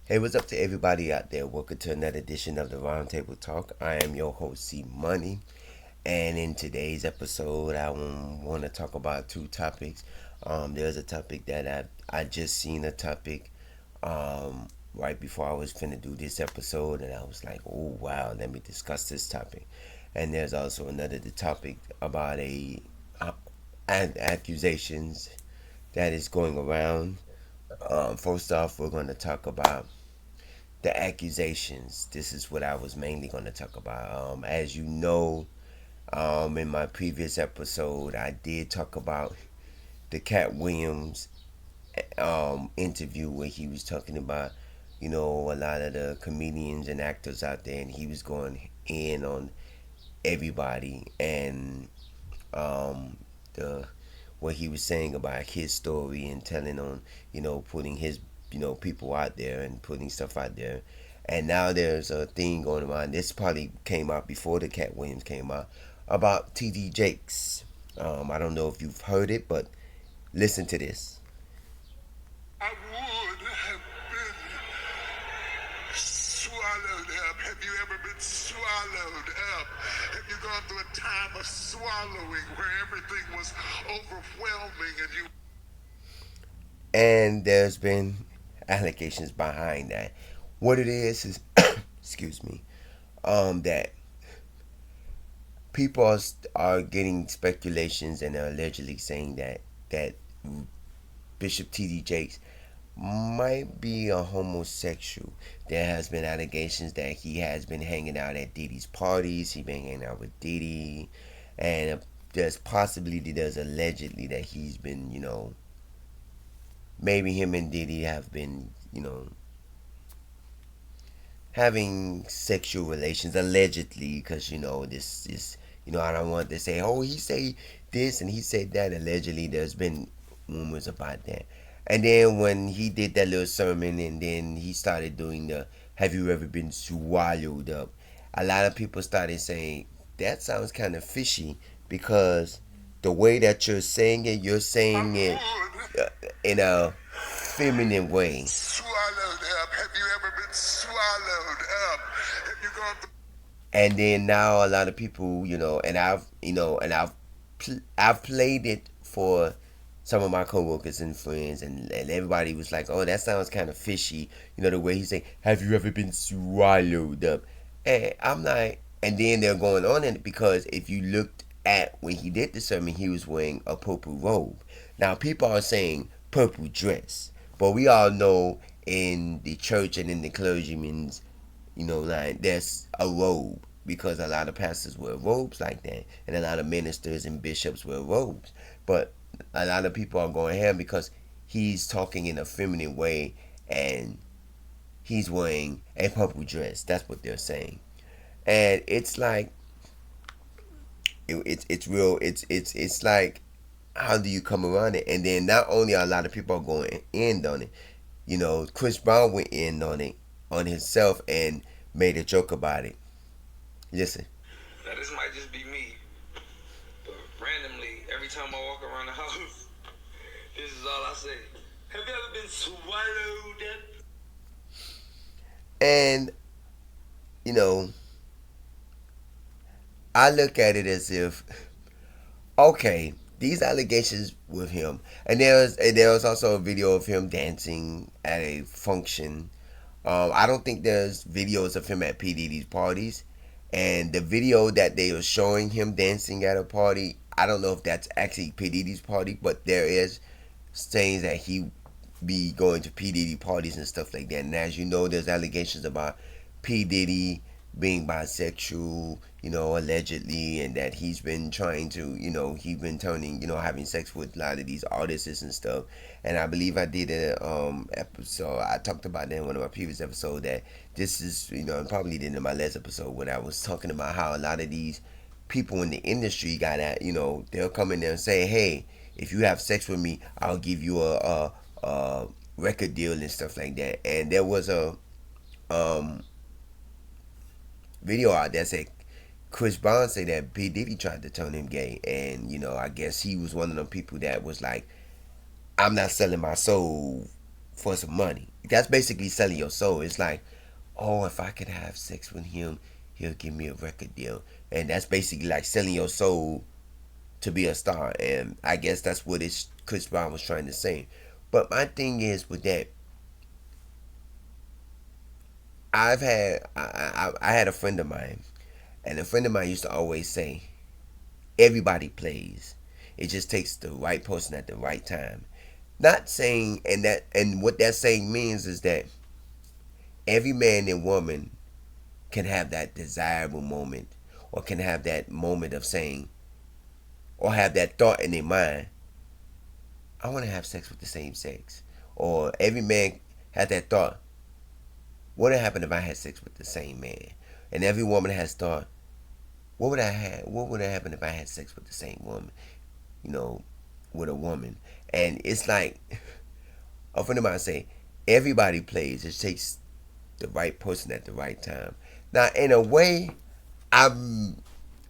Hey, what's up to everybody out there? Welcome to another edition of the Roundtable Talk. I am your host, C Money, and in today's episode, I want to talk about two topics. There's a topic that I just seen a topic right before I was finna do this episode, and I was like, oh wow, let me discuss this topic. And there's also another topic about uh, accusations that is going around. First off, we're going to talk about the accusations. This is what I was mainly going to talk about. As you know, in my previous episode, I did talk about the Cat Williams interview where he was talking about, a lot of the comedians and actors out there, and he was going in on everybody and the what he was saying about his story and telling on, putting his, people out there and putting stuff out there. And now there's a thing going around. This probably came out before the Cat Williams came out about TD Jakes. I don't know if you've heard it, but listen to this. I would have been swallowed up. Have you ever been swallowed up? Have you gone through a time of swallowing where everything was overwhelming and you. And there's been allegations behind that. What it is, excuse me, that people are getting speculations and are allegedly saying that Bishop T.D. Jakes might be a homosexual. There has been allegations that he has been hanging out at Diddy's parties. He been hanging out with Diddy, and there's allegedly that he's been, maybe him and Diddy have been, having sexual relations allegedly, because this is, I don't want to say, oh, he say this and he said that. Allegedly, there's been rumors about that. And then when he did that little sermon, and then he started doing the "Have you ever been swallowed up?" A lot of people started saying that sounds kind of fishy, because the way that you're saying it in a feminine way. Swallowed up. Have you ever been swallowed up? Have you gone through. And then now a lot of people, I've played it for some of my coworkers and friends, and everybody was like, "Oh, that sounds kind of fishy." The way he's saying, "Have you ever been swallowed up?" And I'm like, and then they're going on in it, because if you looked at when he did the sermon, he was wearing a purple robe. Now people are saying purple dress, but we all know in the church and in the clergymen's, like there's a robe, because a lot of pastors wear robes like that, and a lot of ministers and bishops wear robes. But a lot of people are going ham because he's talking in a feminine way, and he's wearing a purple dress. That's what they're saying, and it's like it's real. It's like, how do you come around it? And then not only are a lot of people are going in on it, Chris Brown went in on it on himself and made a joke about it. Listen. Now this might just be me, but randomly, every time I walk around the house, this is all I say. Have you ever been swallowed up? And, you know, I look at it as if, okay, these allegations with him, and there was also a video of him dancing at a function. I don't think there's videos of him at P Diddy's parties, and the video that they were showing him dancing at a party, I don't know if that's actually P Diddy's party, but there is saying that he be going to P Diddy parties and stuff like that. And as you know, there's allegations about P Diddy being bisexual, allegedly, and that he's been trying to, he's been turning, having sex with a lot of these artists and stuff. And I believe I did a episode. I talked about that in one of my previous episodes. That this is, and probably did in my last episode when I was talking about how a lot of these people in the industry got at, they'll come in there and say, hey, if you have sex with me, I'll give you a record deal and stuff like that. And there was a um video out there said Chris Brown said that P Diddy tried to turn him gay, and I guess he was one of the people that was like, I'm not selling my soul for some money. That's basically selling your soul. It's like, oh, if I could have sex with him, he'll give me a record deal. And that's basically like selling your soul to be a star. And I guess that's what Chris Brown was trying to say. But my thing is with that, I had a friend of mine, and a friend of mine used to always say, everybody plays. It just takes the right person at the right time. Not saying, and what that saying means is that every man and woman can have that desirable moment, or can have that moment of saying, or have that thought in their mind, I want to have sex with the same sex. Or every man has that thought, what would happen if I had sex with the same man? And every woman has thought, what would have happened if I had sex with the same woman? You know, with a woman. And it's like a friend of mine say, everybody plays. It takes the right person at the right time. Now, in a way, I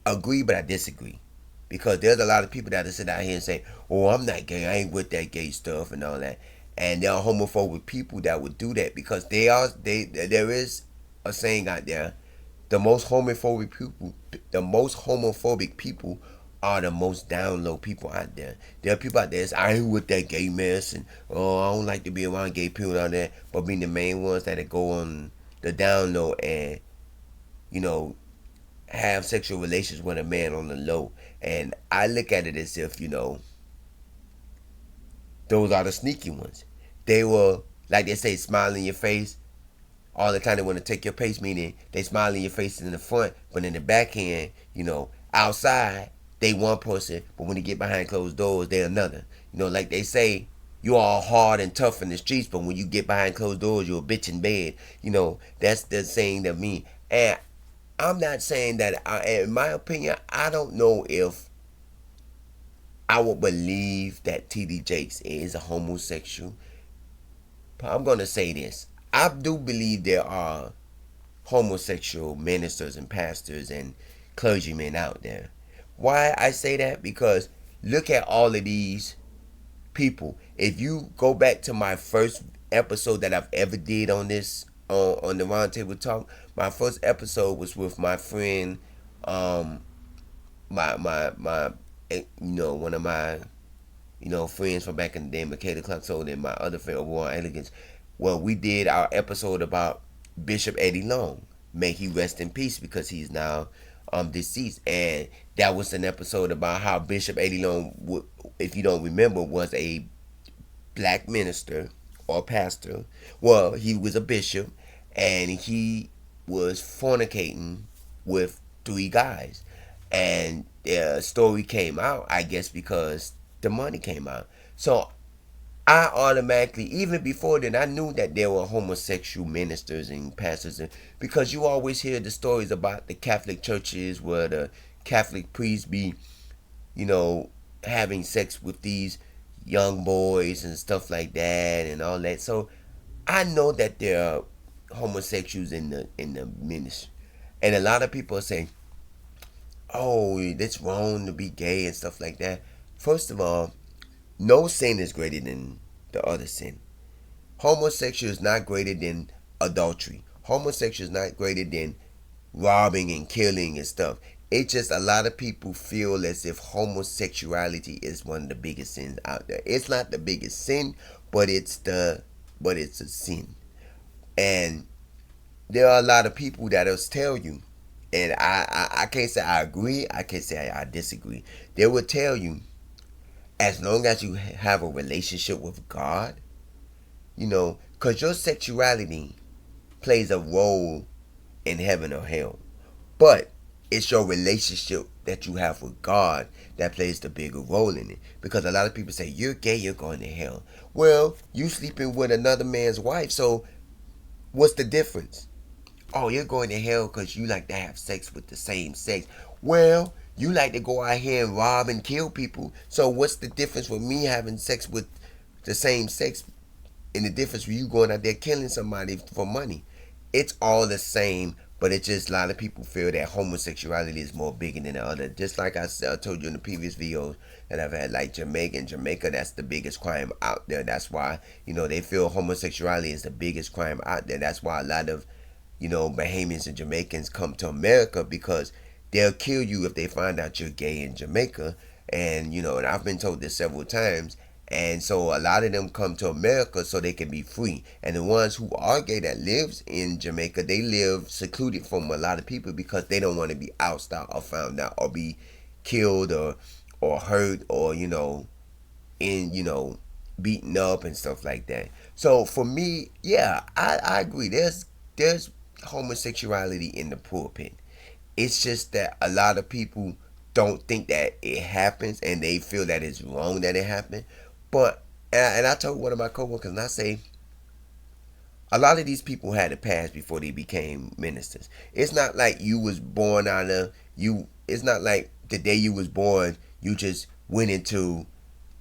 agree, but I disagree. Because there's a lot of people that sit out here and say, oh, I'm not gay. I ain't with that gay stuff and all that. And there are homophobic people that would do that because there is a saying out there, the most homophobic people are the most down low people out there. There are people out there that say, I ain't with that gay mess and oh, I don't like to be around gay people out there, but being the main ones that go on the down low and, you know, have sexual relations with a man on the low. And I look at it as if, those are the sneaky ones. They will, like they say, smile in your face. All the time they want to take your pace, meaning they smile in your face in the front, but in the backhand, outside, they one person, but when they get behind closed doors, they're another. Like they say, you all hard and tough in the streets, but when you get behind closed doors, you're a bitch in bed. That's the saying to me. And I'm not saying that, in my opinion, I don't know if I would believe that T.D. Jakes is a homosexual. But I'm going to say this. I do believe there are homosexual ministers and pastors and clergymen out there. Why I say that? Because look at all of these people. If you go back to my first episode that I've ever did on this, on the Roundtable Talk, my first episode was with my friend, one of my, friends from back in the day, Michaela Clarkson, and my other friend, Warren Elegance. Well, we did our episode about Bishop Eddie Long. May he rest in peace because he's now deceased. And that was an episode about how Bishop Eddie Long, if you don't remember, was a black minister or pastor. Well, he was a bishop, and he was fornicating with 3 guys. And the story came out, I guess, because the money came out. So I automatically, even before then, I knew that there were homosexual ministers and pastors, because you always hear the stories about the Catholic churches where the Catholic priests be, having sex with these young boys and stuff like that and all that. So I know that there are homosexuals in the ministry, and a lot of people are saying, "Oh, it's wrong to be gay and stuff like that." First of all, no sin is greater than the other sin. Homosexual is not greater than adultery. Homosexual is not greater than robbing and killing and stuff. It's just a lot of people feel as if homosexuality is one of the biggest sins out there. It's not the biggest sin, but it's a sin. And there are a lot of people that will tell you, and I can't say I agree, I can't say I disagree. They will tell you, as long as you have a relationship with God, because your sexuality plays a role in heaven or hell. But it's your relationship that you have with God that plays the bigger role in it. Because a lot of people say, you're gay, you're going to hell. Well, you sleeping with another man's wife, so what's the difference? Oh, you're going to hell because you like to have sex with the same sex. Well, you like to go out here and rob and kill people. So what's the difference with me having sex with the same sex and the difference with you going out there killing somebody for money? It's all the same But it's just a lot of people feel that homosexuality is more bigger than the other. Just like I told you in the previous videos that I've had, like Jamaica, that's the biggest crime out there. That's why, they feel homosexuality is the biggest crime out there. That's why a lot of, Bahamians and Jamaicans come to America, because they'll kill you if they find out you're gay in Jamaica. And I've been told this several times. And so a lot of them come to America so they can be free. And the ones who are gay that lives in Jamaica, they live secluded from a lot of people because they don't want to be ousted or found out or be killed or hurt or beaten up and stuff like that. So for me, yeah, I agree. There's homosexuality in the pulpit. It's just that a lot of people don't think that it happens, and they feel that it's wrong that it happened. But and I told one of my coworkers, and I say, a lot of these people had a past before they became ministers. It's not like you was born out of you. It's not like the day you was born you just went into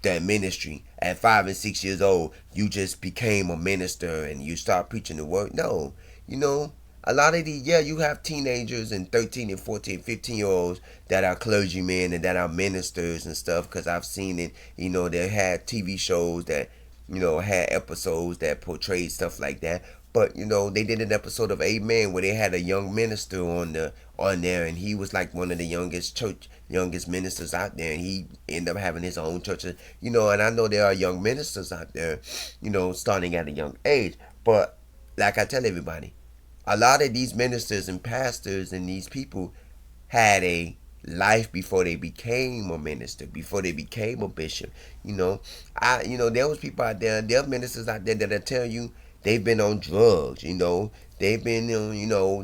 that ministry at 5 and 6 years old. You just became a minister and you start preaching the word. No, you know, a lot of these, yeah, you have teenagers and 13 and 14, 15-year olds that are clergymen and that are ministers and stuff, because I've seen it. They had TV shows that, had episodes that portrayed stuff like that. But they did an episode of Amen where they had a young minister on there, and he was like one of the youngest ministers out there, and he ended up having his own church. And I know there are young ministers out there, starting at a young age. But like I tell everybody, a lot of these ministers and pastors and these people had a life before they became a minister, before they became a bishop. There was people out there are ministers out there that'll tell you they've been on drugs. They've been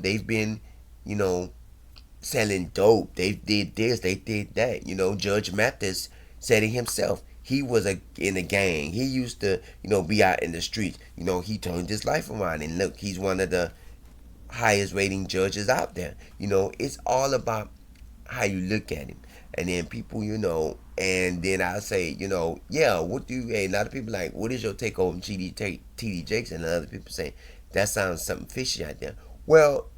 they've been you know selling dope. They did this, they did that. Judge Mathis said it himself. He was in a gang. He used to, be out in the streets. He turned his life around, and look, he's one of the highest rating judges out there. It's all about how you look at him. And then people, and then I say, yeah, what do you, a lot of people like, what is your take on TD Jakes? And other people say, that sounds something fishy out there. Well,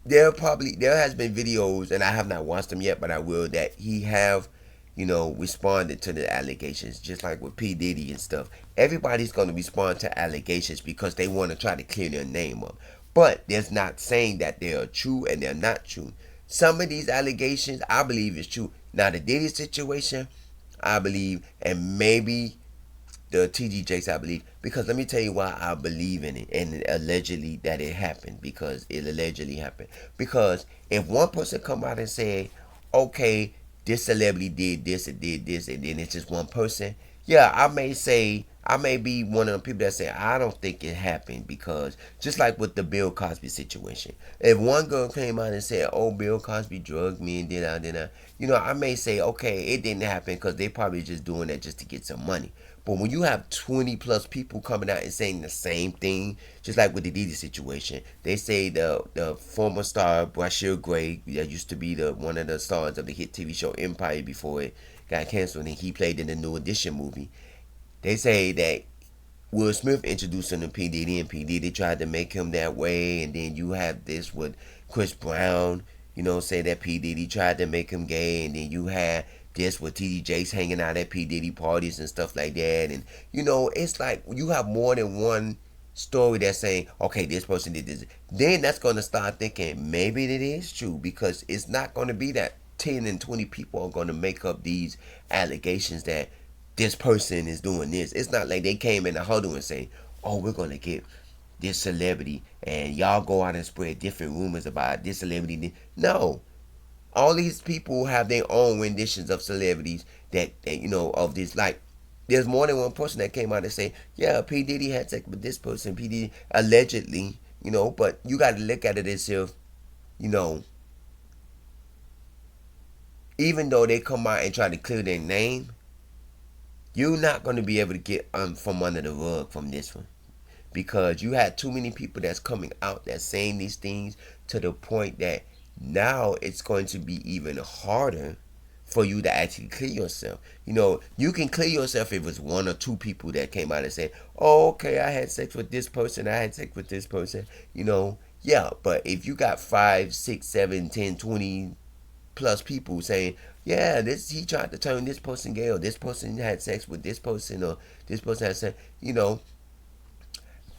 there has been videos, and I have not watched them yet, but I will, that he have, responded to the allegations, just like with P. Diddy and stuff. Everybody's going to respond to allegations because they want to try to clear their name up. But there's not saying that they are true and they're not true. Some of these allegations, I believe, is true. Now, the Diddy situation, I believe, and maybe the TD Jakes, I believe, because let me tell you why I believe in it, and allegedly that it happened, because it allegedly happened. Because if one person come out and say, okay, this celebrity did this and did this, and then it's just one person, yeah, I may be one of the people that say, I don't think it happened, because just like with the Bill Cosby situation, if one girl came out and said, oh, Bill Cosby drugged me and did I, I may say, okay, it didn't happen because they probably just doing that just to get some money. But when you have 20 plus people coming out and saying the same thing, just like with the Diddy situation, they say the former star Brashear Gray, that used to be one of the stars of the hit TV show Empire before it got canceled, and he played in the New Edition movie. They say that Will Smith introduced him to P. Diddy, and P. Diddy tried to make him that way. And then you have this with Chris Brown, say that P. Diddy tried to make him gay. And then you had this with TD Jakes hanging out at P. Diddy parties and stuff like that. And, it's like you have more than one story that's saying, okay, this person did this. Then that's going to start thinking maybe it is true, because it's not going to be that 10 and 20 people are going to make up these allegations that this person is doing this. It's not like they came in a huddle and say, oh, we're going to get this celebrity and y'all go out and spread different rumors about this celebrity. No. All these people have their own renditions of celebrities that of this. Like, there's more than one person that came out and say, yeah, P. Diddy had sex with this person. P. Diddy, allegedly, but you got to look at it as if, even though they come out and try to clear their name, you're not going to be able to get from under the rug from this one, because you had too many people that's coming out that's saying these things, to the point that now it's going to be even harder for you to actually clear yourself. You can clear yourself if it's one or two people that came out and said, oh, okay, I had sex with this person, I had sex with this person. Yeah, but if you got 5, 6, 7, 10, 20 plus people saying, yeah, this he tried to turn this person gay, or this person had sex with this person, or this person had sex,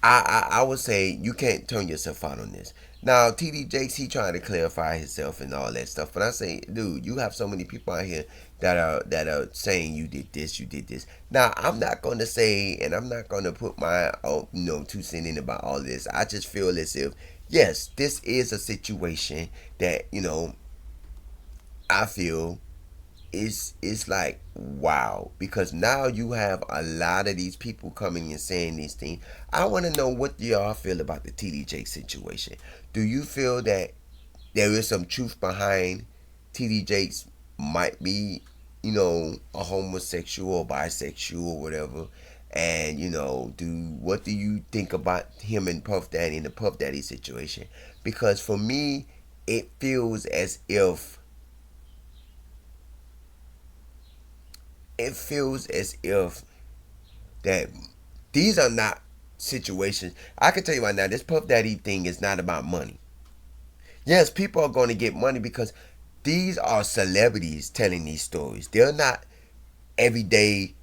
I would say you can't turn yourself out on this. Now, TD Jakes, he trying to clarify himself and all that stuff, but I say, dude, you have so many people out here that are saying you did this, you did this. Now, I'm not going to say, and I'm not going to put my 2 cents in about all this. I just feel as if, yes, this is a situation that I feel it's like wow, because now you have a lot of these people coming and saying these things. I want to know what do y'all feel about the TDJ situation. Do you feel that there is some truth behind TD Jakes might be, a homosexual or bisexual or whatever? And do what do you think about him and Puff Daddy in the Puff Daddy situation? Because for me, it feels as if that these are not situations. I can tell you right now, this Puff Daddy thing is not about money. Yes, people are going to get money because these are celebrities telling these stories. They're not everyday,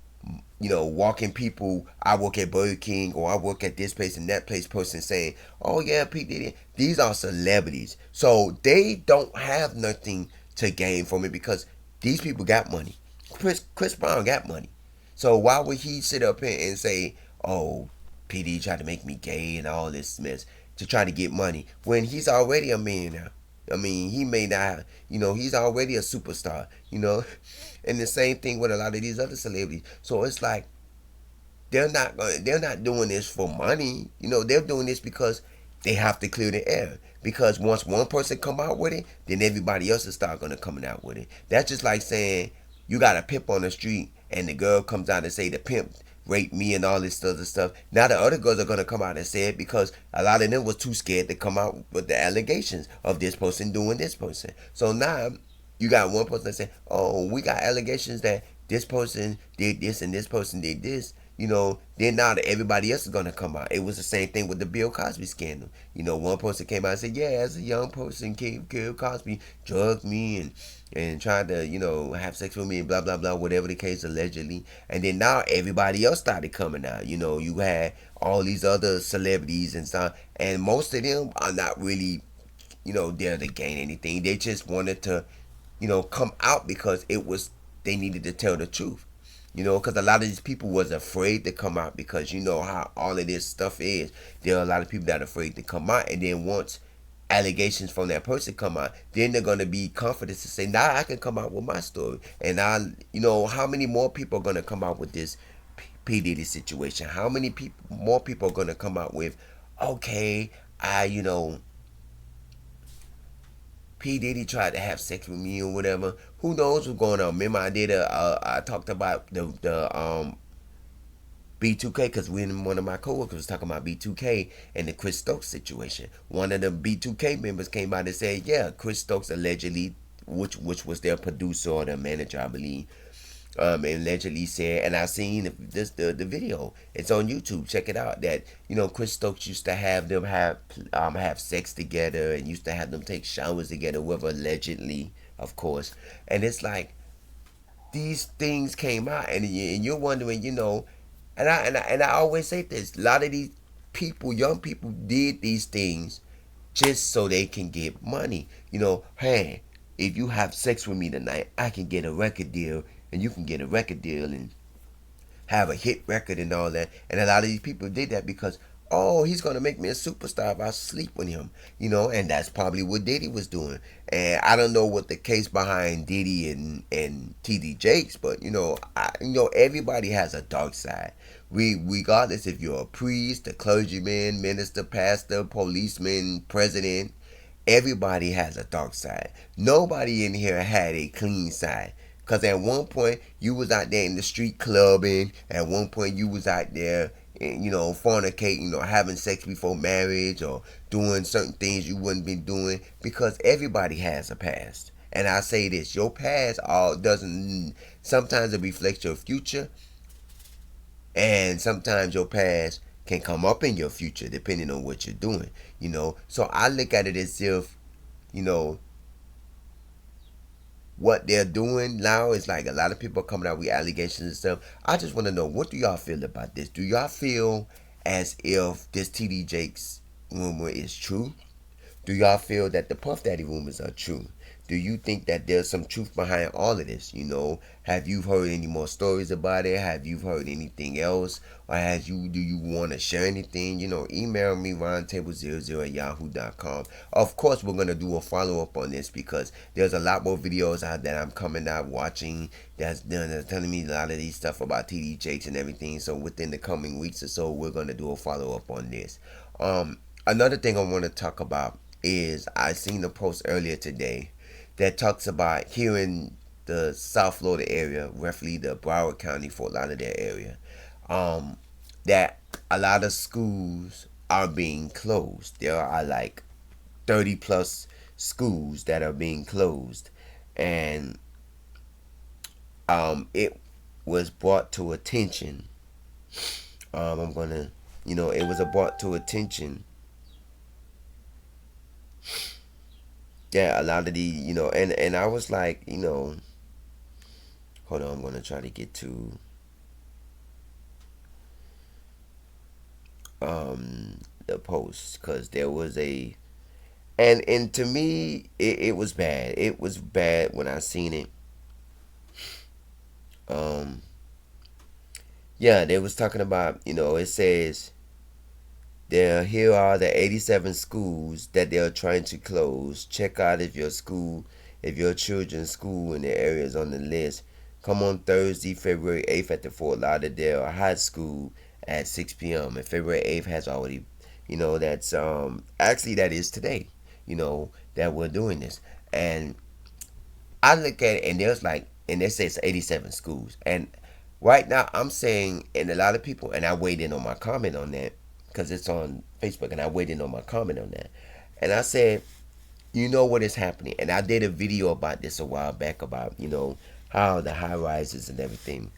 walking people. I work at Burger King or I work at this place and that place person saying, oh yeah, Pete Diddy. These are celebrities. So they don't have nothing to gain from it because these people got money. Chris Brown got money. So why would he sit up here and say, oh, PD tried to make me gay and all this mess to try to get money when he's already a millionaire? I mean, he may not, he's already a superstar, and the same thing with a lot of these other celebrities. So it's like they're not doing this for money. They're doing this because they have to clear the air. Because once one person come out with it, then everybody else will start gonna coming out with it. That's just like saying you got a pimp on the street and the girl comes out and say the pimp raped me and all this other stuff. Now the other girls are gonna come out and say it because a lot of them was too scared to come out with the allegations of this person doing this person. So now you got one person that say, "Oh, we got allegations that this person did this and this person did this." Then now that everybody else is gonna come out. It was the same thing with the Bill Cosby scandal. One person came out and said, "Yeah, as a young person, Bill Cosby drugged me and tried to, have sex with me and blah blah blah, whatever the case allegedly." And then now everybody else started coming out. You had all these other celebrities and stuff, and most of them are not really, there to gain anything. They just wanted to, come out because they needed to tell the truth. Because a lot of these people was afraid to come out because you know how all of this stuff is. There are a lot of people that are afraid to come out, and then once allegations from that person come out, then they're gonna be confident to say, "Nah, I can come out with my story." And how many more people are gonna come out with this P Diddy situation? How many more people are gonna come out with, okay, P Diddy tried to have sex with me or whatever. Who knows what's going on? Remember, I talked about the B2K because one of my coworkers was talking about B2K and the Chris Stokes situation. One of the B2K members came out and said, yeah, Chris Stokes allegedly, which was their producer or their manager, I believe, and allegedly said, and I seen the video. It's on YouTube. Check it out. That Chris Stokes used to have them have sex together and used to have them take showers together, whatever allegedly, of course. And it's like these things came out, and you're wondering, and I always say this: a lot of these people, young people, did these things just so they can get money. Hey, if you have sex with me tonight, I can get a record deal, and you can get a record deal and have a hit record and all that. And a lot of these people did that because, oh, he's gonna make me a superstar if I sleep with him, and that's probably what Diddy was doing. And I don't know what the case behind Diddy and TD Jakes, but everybody has a dark side. Regardless if you're a priest, a clergyman, minister, pastor, policeman, president, everybody has a dark side. Nobody in here had a clean side. Cause at one point you was out there in the street clubbing. At one point you was out there, fornicating or having sex before marriage or doing certain things you wouldn't be doing. Because everybody has a past. And I say this: your past all doesn't. Sometimes it reflects your future, and sometimes your past can come up in your future depending on what you're doing. So I look at it as if, you know, what they're doing now is like a lot of people are coming out with allegations and stuff. I just want to know, what do y'all feel about this? Do y'all feel as if this TD Jakes rumor is true? Do y'all feel that the Puff Daddy rumors are true? Do you think that there's some truth behind all of this? Have you heard any more stories about it? Have you heard anything else? Or do you want to share anything? Email me roundtable00@yahoo.com. Of course, we're going to do a follow-up on this because there's a lot more videos out that I'm coming out watching that's telling me a lot of these stuff about TD Jakes and everything. So within the coming weeks or so, we're going to do a follow-up on this. Another thing I want to talk about is I seen a post earlier today that talks about here in the South Florida area, roughly the Broward County, Fort Lauderdale area, that a lot of schools are being closed. There are like 30 plus schools that are being closed, and it was brought to attention. I'm gonna, it was brought to attention. Yeah, a lot of the, and I was like, hold on, I'm gonna try to get to the post because there was and to me it was bad. It was bad when I seen it. Um, yeah, they was talking about, it says here are the 87 schools that they are trying to close. Check out if your children's school in the area is on the list. Come on Thursday, February 8th at the Fort Lauderdale High School at 6 p.m. And February 8th has already, that's actually that is today, that we're doing this. And I look at it and there's like, and they say it's 87 schools. And right now I'm saying, and a lot of people, and I weighed in on my comment on that because it's on Facebook, and I weighed in on my comment on that. And I said, you know what is happening? And I did a video about this a while back about, how the high rises and everything.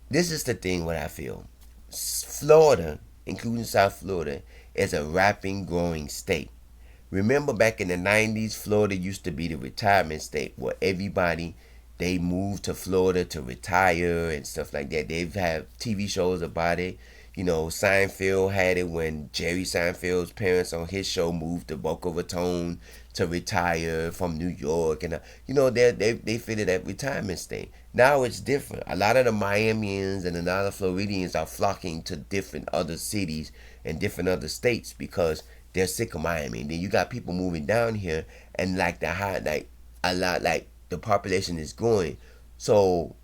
This is the thing what I feel. Florida, including South Florida, is a rapid growing state. Remember back in the 90s, Florida used to be the retirement state where everybody, they moved to Florida to retire and stuff like that. They've had TV shows about it. Seinfeld had it when Jerry Seinfeld's parents on his show moved to Boca Raton to retire from New York, and they fitted that retirement state. Now it's different. A lot of the Miamians and a lot of Floridians are flocking to different other cities and different other states because they're sick of Miami. And then you got people moving down here, and like a lot, like the population is growing. So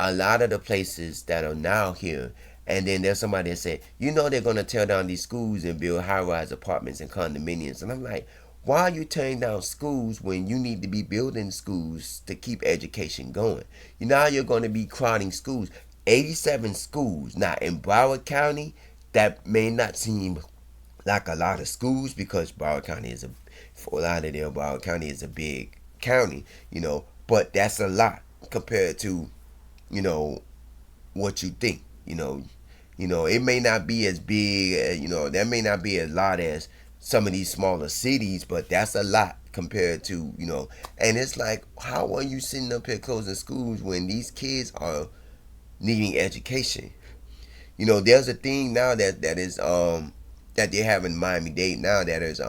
a lot of the places that are now here, and then there's somebody that said, they're going to tear down these schools and build high-rise apartments and condominiums. And I'm like, why are you tearing down schools when you need to be building schools to keep education going? Now you're going to be crowding schools. 87 schools. Now in Broward County, that may not seem like a lot of schools because Broward County is Fort Lauderdale, Broward County is a big county, but that's a lot compared to, what you think. It may not be as big, there may not be a lot as some of these smaller cities, but that's a lot compared to, and it's like, how are you sitting up here closing schools when these kids are needing education? There's a thing now that is that they have in Miami-Dade now that is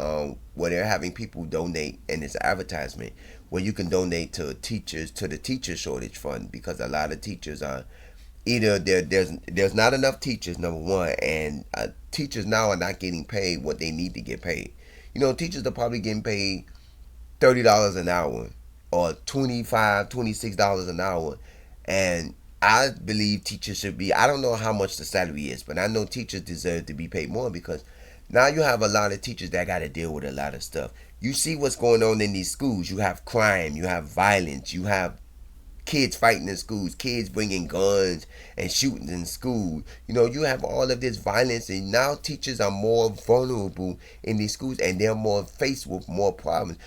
where they're having people donate, and it's an advertisement where you can donate to teachers to the teacher shortage fund because a lot of teachers are either there's not enough teachers, number one, and teachers now are not getting paid what they need to get paid. Teachers are probably getting paid $30 an hour or $26 an hour, and I believe teachers should be, I don't know how much the salary is, but I know teachers deserve to be paid more because now you have a lot of teachers that got to deal with a lot of stuff. You see what's going on in these schools. You have crime, you have violence, you have kids fighting in schools, kids bringing guns and shooting in school. You have all of this violence, and now teachers are more vulnerable in these schools, and they're more faced with more problems.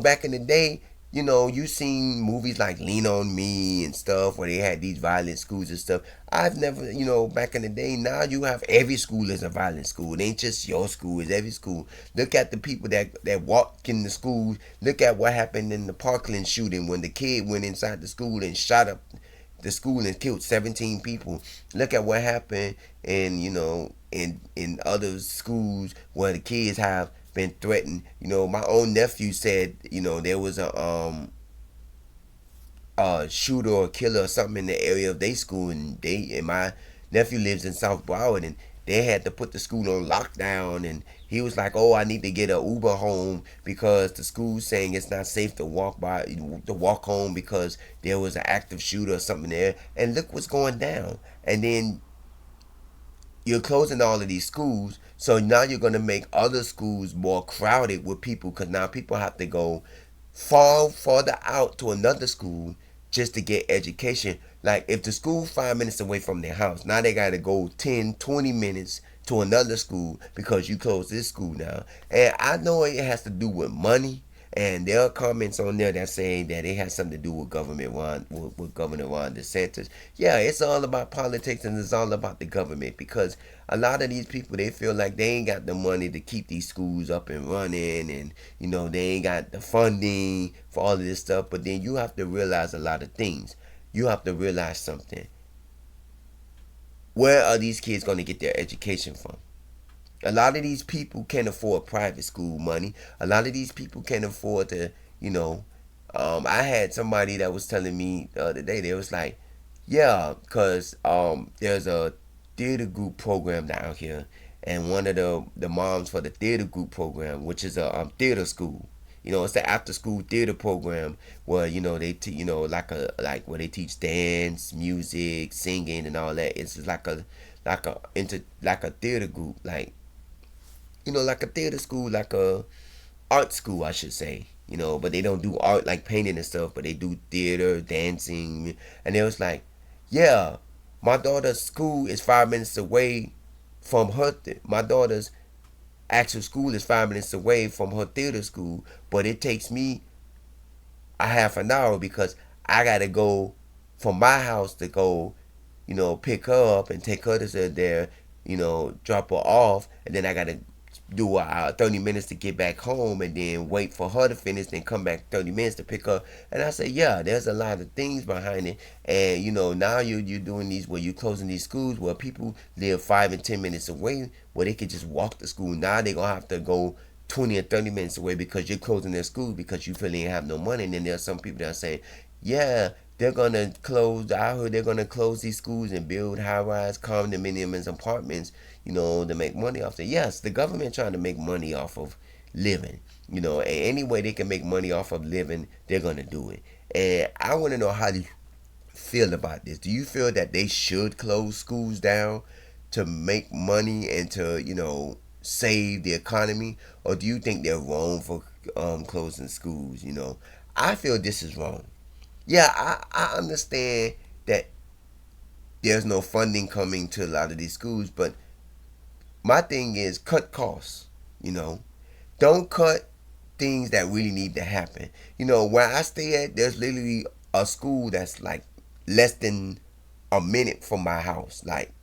Back in the day, You seen movies like Lean on Me and stuff where they had these violent schools and stuff. I've never, back in the day. Now you have every school is a violent school. It ain't just your school; it's every school. Look at the people that walk in the schools. Look at what happened in the Parkland shooting when the kid went inside the school and shot up the school and killed 17 people. Look at what happened in other schools where the kids have been threatened. My own nephew said, there was a shooter or killer or something in the area of their school, and my nephew lives in South Broward, and they had to put the school on lockdown, and he was like, "Oh, I need to get an Uber home because the school's saying it's not safe to walk home because there was an active shooter or something there." And look what's going down. And then you're closing all of these schools, so now you're going to make other schools more crowded with people because now people have to go farther out to another school just to get education. Like if the school 5 minutes away from their house, now they got to go 10, 20 minutes to another school because you closed this school now. And I know it has to do with money. And there are comments on there that saying that it has something to do with with Governor Ron DeSantis. Yeah, it's all about politics and it's all about the government because a lot of these people they feel like they ain't got the money to keep these schools up and running, and they ain't got the funding for all of this stuff. But then you have to realize a lot of things. You have to realize something. Where are these kids going to get their education from? A lot of these people can't afford private school money. A lot of these people can't afford to, you know. I had somebody that was telling me the other day, they was like, yeah, because there's a theater group program down here, and one of the moms for the theater group program, which is a theater school. It's the after school theater program where like where they teach dance, music, singing, and all that. It's just like a theater group, like a theater school, like a art school, I should say. But they don't do art like painting and stuff, but they do theater, dancing, and it was like, yeah, my daughter's school is 5 minutes away from my daughter's actual school is 5 minutes away from her theater school, but it takes me a half an hour because I gotta go from my house to go, pick her up and take her to there, drop her off, and then I gotta do 30 minutes to get back home and then wait for her to finish, then come back 30 minutes to pick her. And I said, yeah, there's a lot of things behind it. And now you're doing these where you're closing these schools where people live 5 and 10 minutes away where they could just walk to school. Now they're gonna have to go 20 or 30 minutes away because you're closing their school because you feel they have no money. And then there's some people that are saying, yeah, they're gonna close. I heard they're gonna close these schools and build high-rise condominiums and apartments, to make money off it. Yes, the government trying to make money off of living. And any way they can make money off of living, they're gonna do it. And I want to know how you feel about this. Do you feel that they should close schools down to make money and to save the economy, or do you think they're wrong for closing schools? I feel this is wrong. Yeah, I understand that there's no funding coming to a lot of these schools, but my thing is cut costs. You know, don't cut things that really need to happen. Where I stay at, there's literally a school that's like less than a minute from my house. Like,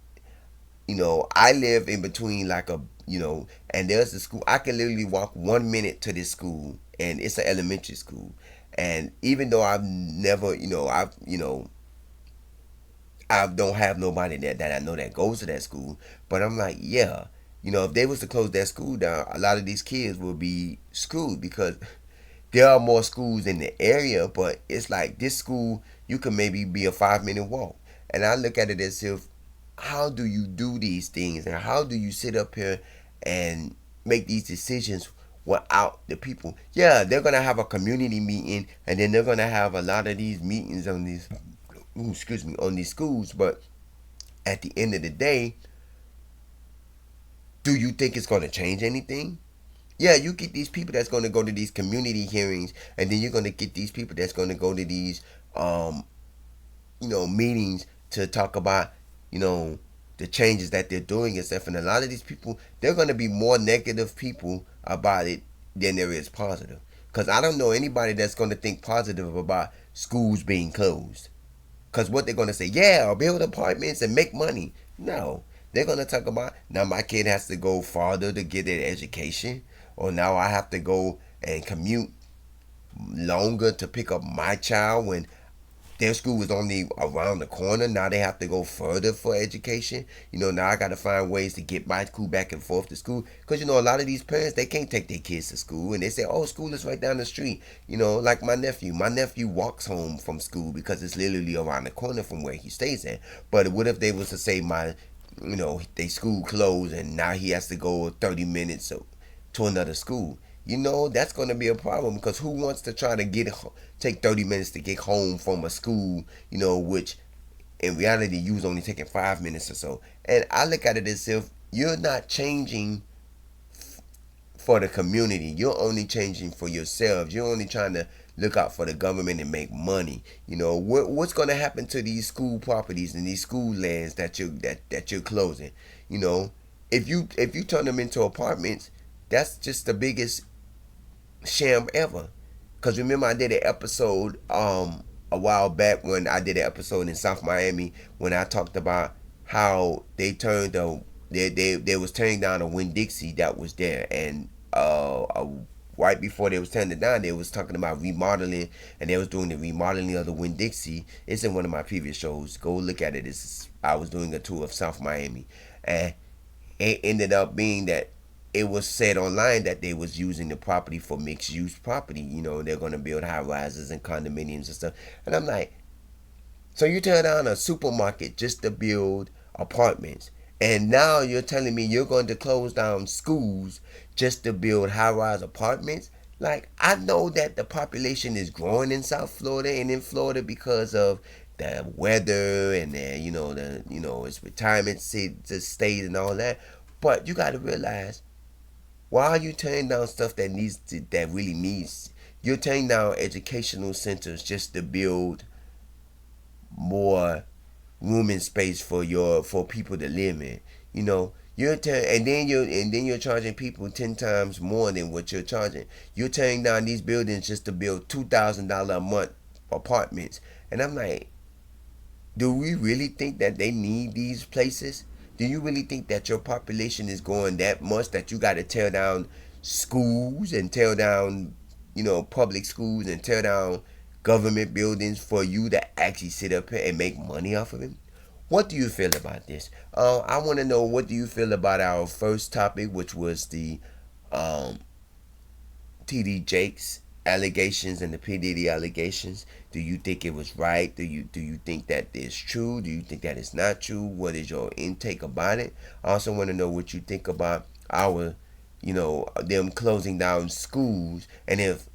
I live in between and there's a school. I can literally walk 1 minute to this school, and it's an elementary school. And even though I've never, I don't have nobody that I know that goes to that school, but I'm like, yeah, if they was to close that school down, a lot of these kids will be screwed because there are more schools in the area, but it's like this school, you can maybe be a 5 minute walk. And I look at it as if, how do you do these things and how do you sit up here and make these decisions without the people? Yeah, they're gonna have a community meeting, and then they're gonna have a lot of these meetings on these, on these schools. But at the end of the day, do you think it's gonna change anything? Yeah, you get these people that's going to go to these community hearings, and then you're going to get these people that's going to go to these, meetings to talk about, the changes that they're doing and stuff. And a lot of these people, they're going to be more negative people about it than there is positive. Because I don't know anybody that's going to think positive about schools being closed. Because what they're going to say, yeah, I'll build apartments and make money. No. They're going to talk about, now my kid has to go farther to get an education. Or now I have to go and commute longer to pick up my child when their school was only around the corner. Now they have to go further for education. Now I got to find ways to get my school back and forth to school. Because, a lot of these parents, they can't take their kids to school. And they say, oh, school is right down the street. Like my nephew. My nephew walks home from school because it's literally around the corner from where he stays at. But what if they was to say they school closed and now he has to go 30 minutes to another school? That's going to be a problem because who wants to try to take 30 minutes to get home from a school, which in reality you was only taking 5 minutes or so. And I look at it as if you're not changing for the community. You're only changing for yourselves. You're only trying to look out for the government and make money. What's going to happen to these school properties and these school lands that you're closing? If you turn them into apartments, that's just the biggest sham ever. Cause remember I did an episode a while back when I did an episode in South Miami when I talked about how they was tearing down a Winn-Dixie that was there, and right before they was tearing it down they was talking about remodeling, and they was doing the remodeling of the Winn-Dixie. It's in one of my previous shows. Go look at it. I was doing a tour of South Miami, and it ended up being that it was said online that they was using the property for mixed use property. They're going to build high rises and condominiums and stuff. And I'm like, so you tear down a supermarket just to build apartments, and now you're telling me you're going to close down schools just to build high rise apartments? Like, I know that the population is growing in South Florida and in Florida because of the weather and it's retirement state and all that. But you got to realize, why are you tearing down stuff that really needs? You're tearing down educational centers just to build more room and space for people to live in. And then you're charging people 10 times more than what you're charging. You're tearing down these buildings just to build $2,000 a month apartments, and I'm like, do we really think that they need these places? Do you really think that your population is growing that much that you got to tear down schools and tear down, public schools and tear down government buildings for you to actually sit up here and make money off of it? What do you feel about this? I want to know, what do you feel about our first topic, which was the um, TD Jakes allegations and the P Diddy allegations? Do you think it was right? Do you think that it's true? Do you think that it's not true? What is your intake about it? I also want to know what you think about our them closing down schools, and if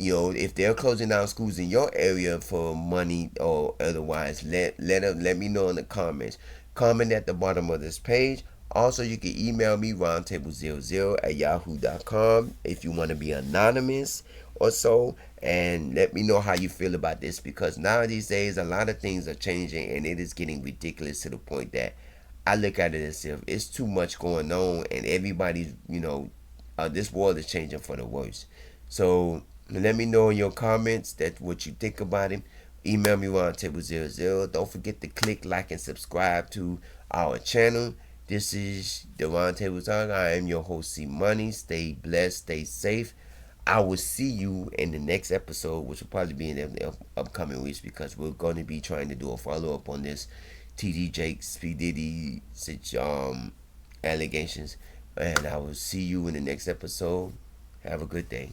they're closing down schools in your area for money or otherwise, let me know in the comments. Comment at the bottom of this page. Also, you can email me roundtable00@yahoo.com if you want to be anonymous or so, and let me know how you feel about this, because now these days a lot of things are changing and it is getting ridiculous to the point that I look at it as if it's too much going on, and everybody's this world is changing for the worse. So let me know in your comments that what you think about it. Email me roundtable00. Don't forget to click like and subscribe to our channel. This is the Roundtable Talk. I am your host, C Money. Stay blessed, stay safe. I will see you in the next episode, which will probably be in the upcoming weeks, because we're going to be trying to do a follow up on this TD Jakes, P Diddy allegations. And I will see you in the next episode. Have a good day.